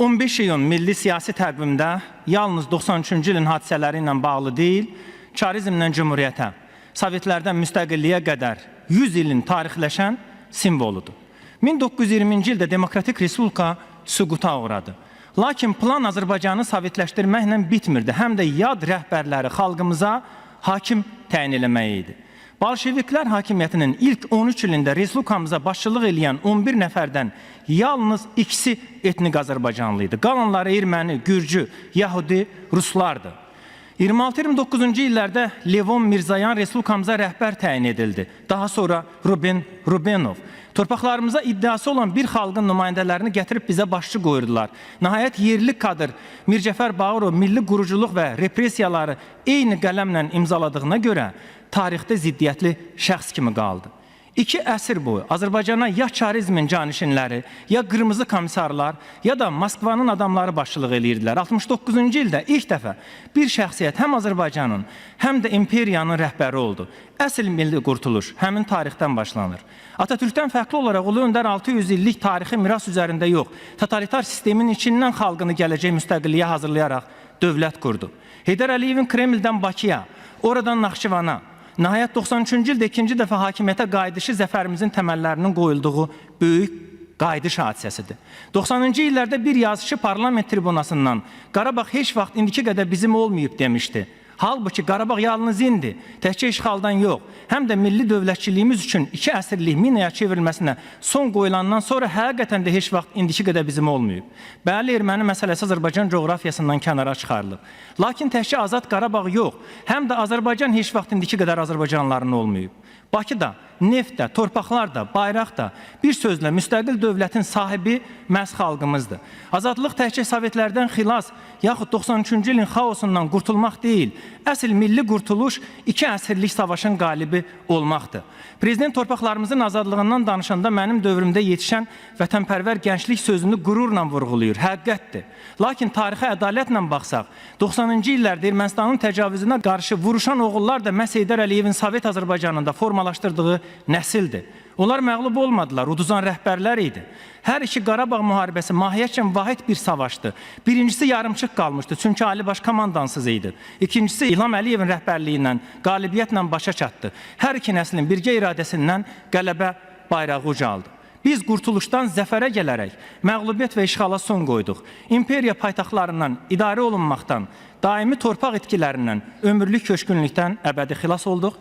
15 iyun milli siyasi təqvimdə yalnız 93-cü ilin hadisələri ilə bağlı deyil, çarizmdən cümhuriyyətə, Sovetlərdən müstəqilliyə qədər 100 ilin tarixləşən simvoludur. 1920-ci ildə Demokratik Respublika süquta uğradı. Lakin plan Azərbaycanı sovetləşdirməklə bitmirdi, həm də yad rəhbərləri xalqımıza hakim təyin eləmək idi. Bolşeviklər hakimiyyətinin ilk 13 ilində Respublikamıza başçılıq edən 11 nəfərdən yalnız ikisi etnik Azərbaycanlı idi. Qalanları erməni, gürcü, yahudi, ruslardı. 26-29-cu illərdə Levon Mirzayan Respublikamıza rəhbər təyin edildi. Daha sonra Rubenov. Torpaqlarımıza iddiası olan bir xalqın nümayəndələrini gətirib bizə başçı qoyurdular. Nəhayət yerli kadr Mircəfər Bağırov milli quruculuq və repressiyaları eyni qələmlə imzaladığına görə tarixdə ziddiyyətli şəxs kimi qaldı. 2 əsr boyu Azərbaycana ya çarizmin canişinləri, ya qırmızı komissarlar, ya da Moskvanın adamları başçılıq edirdilər. 69-cu ildə ilk dəfə bir şəxsiyyət həm Azərbaycanın, həm də imperiyanın rəhbəri oldu. Əsl milli qurtuluş həmin tarixdən başlanır. Atatürkdən fərqli olaraq Ulu Öndər 600 illik tarixi miras üzərində yox, totalitar sistemin içindən xalqını gələcək müstəqilliyə hazırlayaraq dövlət qurdu. Heydər Əliyevin Kremldən Bakıya, oradan Naxçıvana, nəhayət 93-cü ildə ikinci dəfə hakimiyyətə qayıdışı zəfərimizin təməllərinin qoyulduğu böyük qayıdış hadisəsidir. 90-cı illərdə bir yazışı parlament tribunasından Qarabağ heç vaxt indiki qədər bizim olmayıb demişdi. Halbuki Qarabağ yalnız indi, təkcə işğaldan yox, həm də milli dövlətçiliyimiz üçün 2 əsrlik minaya çevrilməsinə son qoyulandan sonra həqiqətən də heç vaxt indiki qədər bizim olmayıb. Bəli, erməni məsələsi Azərbaycan coğrafiyasından kənara çıxarılıb. Lakin təkcə azad Qarabağ yox, həm də Azərbaycan heç vaxt indiki qədər Azərbaycanlıların olmayıb. Bakıda, neftdə, torpaqlarda, bayraqda, bir sözlə müstəqil dövlətin sahibi məhz xalqımızdır. Azadlıq təkcə Sovetlərdən xilas, yaxud 93-cü ilin xaosundan qurtulmaq deyil, əsl milli qurtuluş 2 əsrlik savaşın qalibi olmaqdır. Prezident torpaqlarımızın azadlığından danışanda mənim dövrümdə yetişən vətənpərvər gənclik sözünü qürurla vurğulayır, həqiqətdir. Lakin tarixə ədalətlə baxsaq, 90-cı illərdə Ermənistanın təcavüzünə qarşı vuruşan oğullar da məhz Heydər Əliyevin Sovet Azərbaycanında formalaşdırdığı nəsildir. Onlar məğlub olmadılar, uduzan rəhbərlər idi. Hər iki Qarabağ müharibəsi mahiyyətcən vahid bir savaşdı. Birincisi yarımçıq qalmışdı, çünki Ali Baş komandansız idi. İkincisi İlham Əliyevin rəhbərliyi ilə, qalibiyyətlə başa çatdı. Hər iki nəslin birgə iradəsindən qələbə bayrağı ucaldı. Biz qurtuluşdan zəfərə gələrək məğlubiyyət və işğala son qoyduq. İmperiya paytaxtlarından idarə olunmaqdan, daimi torpaq itkilərindən, ömürlük köşkünlükdən əbədi xilas olduq.